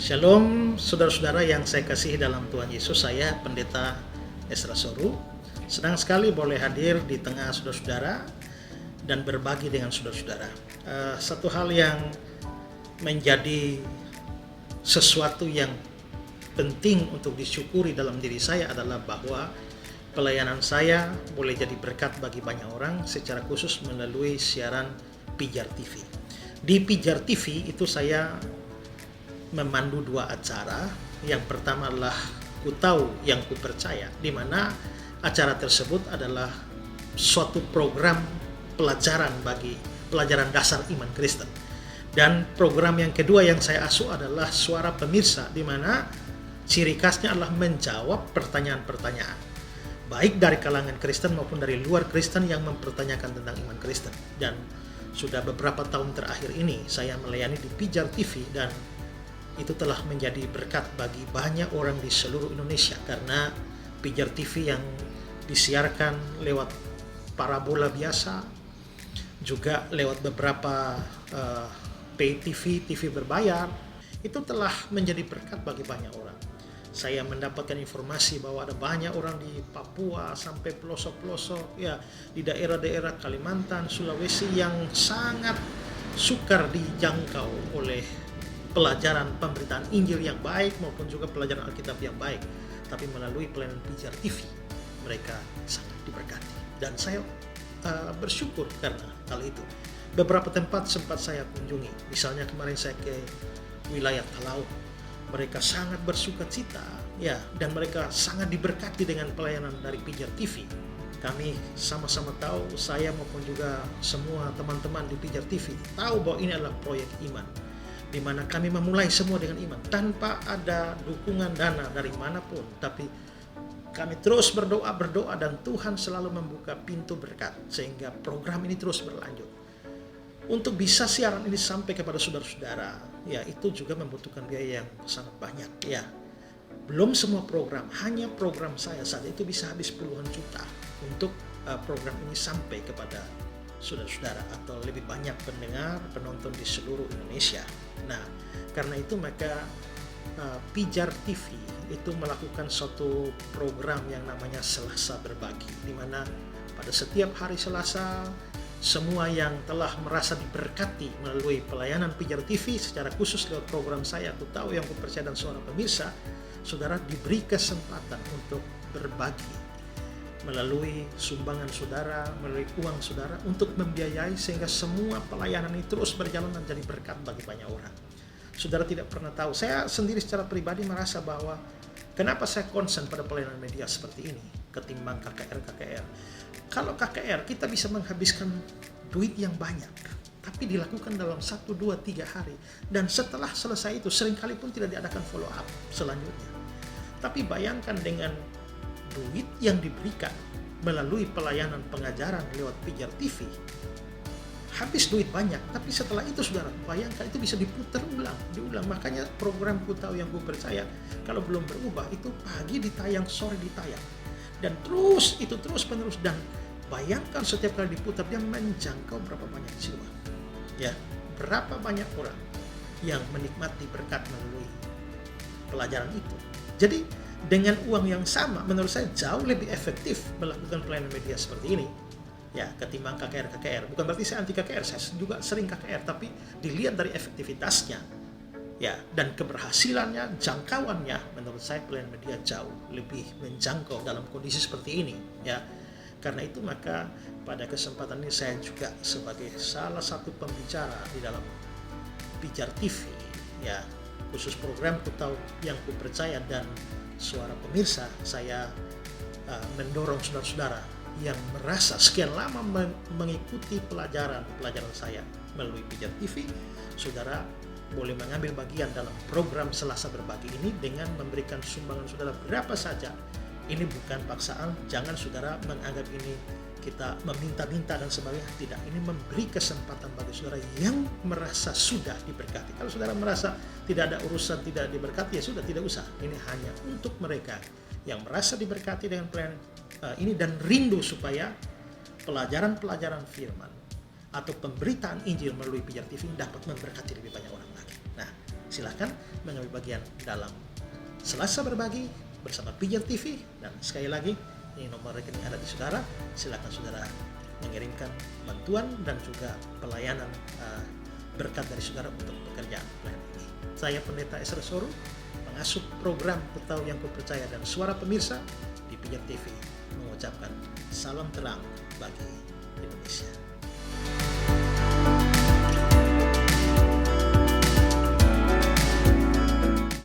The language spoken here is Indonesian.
Shalom saudara-saudara yang saya kasihi dalam Tuhan Yesus. Saya Pendeta Ezra Soru. Senang sekali boleh hadir di tengah saudara-saudara dan berbagi dengan saudara-saudara. Satu hal yang menjadi sesuatu yang penting untuk disyukuri dalam diri saya adalah bahwa pelayanan saya boleh jadi berkat bagi banyak orang, secara khusus melalui siaran Pijar TV. Di Pijar TV itu saya memandu dua acara. Yang pertama adalah Ku Tahu Yang Ku Percaya, di mana acara tersebut adalah suatu program pelajaran bagi pelajaran dasar iman Kristen. Dan program yang kedua yang saya asuh adalah Suara Pemirsa, di mana ciri khasnya adalah menjawab pertanyaan-pertanyaan, baik dari kalangan Kristen maupun dari luar Kristen yang mempertanyakan tentang iman Kristen. Dan sudah beberapa tahun terakhir ini saya melayani di Pijar TV, dan itu telah menjadi berkat bagi banyak orang di seluruh Indonesia, karena Pijar TV yang disiarkan lewat parabola biasa, juga lewat beberapa pay TV, TV berbayar, itu telah menjadi berkat bagi banyak orang. Saya mendapatkan informasi bahwa ada banyak orang di Papua sampai pelosok-pelosok, ya, di daerah-daerah Kalimantan, Sulawesi yang sangat sukar dijangkau oleh pelajaran pemberitaan Injil yang baik maupun juga pelajaran Alkitab yang baik. Tapi melalui pelayanan Pijar TV mereka sangat diberkati, dan saya bersyukur karena hal itu. Beberapa tempat sempat saya kunjungi, misalnya kemarin saya ke wilayah Talaut, mereka sangat bersuka cita, ya, dan mereka sangat diberkati dengan pelayanan dari Pijar TV. Kami sama-sama tahu, saya maupun juga semua teman-teman di Pijar TV tahu bahwa ini adalah proyek iman, di mana kami memulai semua dengan iman, tanpa ada dukungan dana dari manapun. Tapi kami terus berdoa, dan Tuhan selalu membuka pintu berkat, sehingga program ini terus berlanjut. Untuk bisa siaran ini sampai kepada saudara-saudara, ya, itu juga membutuhkan biaya yang sangat banyak, ya. Belum semua program, hanya program saya saja itu bisa habis puluhan juta untuk program ini sampai kepada saudara-saudara atau lebih banyak pendengar, penonton di seluruh Indonesia. Nah, karena itu maka Pijar TV itu melakukan suatu program yang namanya Selasa Berbagi, di mana pada setiap hari Selasa semua yang telah merasa diberkati melalui pelayanan Pijar TV, secara khusus lewat program saya Ku Tahu Yang Ku Percaya dan Suara Pemirsa, saudara diberi kesempatan untuk berbagi melalui sumbangan saudara, melalui uang saudara, untuk membiayai sehingga semua pelayanan ini terus berjalan dan jadi berkat bagi banyak orang. Saudara tidak pernah tahu, saya sendiri secara pribadi merasa bahwa kenapa saya konsen pada pelayanan media seperti ini ketimbang KKR. Kalau KKR kita bisa menghabiskan duit yang banyak, tapi dilakukan dalam 1, 2, 3 hari, dan setelah selesai itu seringkali pun tidak diadakan follow up selanjutnya. Tapi bayangkan dengan duit yang diberikan melalui pelayanan pengajaran lewat Pijar TV, habis duit banyak, tapi setelah itu saudara bayangkan itu bisa diputar diulang. Makanya program Ku Tahu Yang Ku Percaya kalau belum berubah itu pagi ditayang, sore ditayang, dan terus menerus. Dan bayangkan setiap kali diputar dia menjangkau berapa banyak jiwa, ya, berapa banyak orang yang menikmati berkat melalui pelajaran itu. Jadi dengan uang yang sama, menurut saya jauh lebih efektif melakukan pelayanan media seperti ini, ya, ketimbang KKR. Bukan berarti saya anti KKR, saya juga sering KKR, tapi dilihat dari efektivitasnya, ya, dan keberhasilannya, jangkauannya, menurut saya pelayanan media jauh lebih menjangkau dalam kondisi seperti ini, ya. Karena itu maka pada kesempatan ini saya juga sebagai salah satu pembicara di dalam Pijar TV, ya, khusus program Ku Tahu Yang Ku Percaya dan Suara Pemirsa, saya mendorong saudara-saudara yang merasa sekian lama mengikuti pelajaran saya melalui Pijar TV, saudara boleh mengambil bagian dalam program Selasa Berbagi ini dengan memberikan sumbangan saudara berapa saja. Ini bukan paksaan, jangan saudara menganggap ini kita meminta-minta dan sebagainya. Tidak, ini memberi kesempatan bagi saudara yang merasa sudah diberkati. Kalau saudara merasa tidak ada urusan, tidak diberkati, ya sudah, tidak usah. Ini hanya untuk mereka yang merasa diberkati dengan pelayanan ini dan rindu supaya pelajaran-pelajaran firman atau pemberitaan Injil melalui Pijar TV dapat memberkati lebih banyak orang lagi. Nah, Silahkan mengambil bagian dalam Selasa Berbagi bersama Pijar TV. Dan sekali lagi, ini nomor rekening ada di saudara. Silakan saudara mengirimkan bantuan dan juga pelayanan berkat dari saudara untuk pekerjaan pelayanan ini. Saya Pendeta Esra Soru, pengasuh program Ku Tahu Yang Ku Percaya dan suara pemirsa di Pijar TV, mengucapkan salam terang bagi Indonesia.